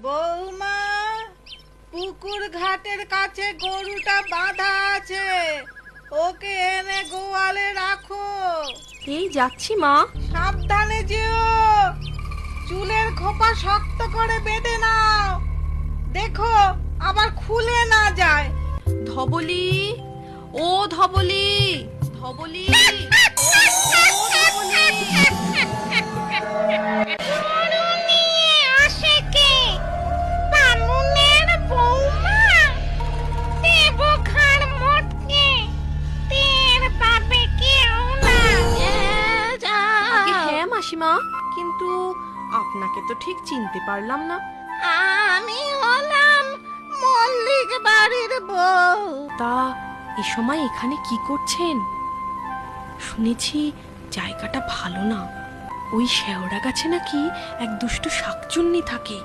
বৌমা, পুকুর ঘাটের কাছে গরুটা বাঁধা আছে, ওকে এনে গোয়ালে রাখো। এই যাচ্ছি মা। সাবধানে যেও, চুলের খোপা শক্ত করে বেঁধে নাও, দেখো আবার খুলে না যায়। ধবলি, ও ধবলি, ধবলি, ও ধবলি। হ্যাঁ মাসিমা, কিন্তু আপনাকে তো ঠিক চিনতে পারলাম না। আমি হলাম মল্লিক বাড়ির বউ। তা এ সময় এখানে কি করছেন? শুনেছি জায়গাটা ভালো না, ওই শেওড়া গাছে নাকি এক দুষ্টু শাকচুন্নি থাকে।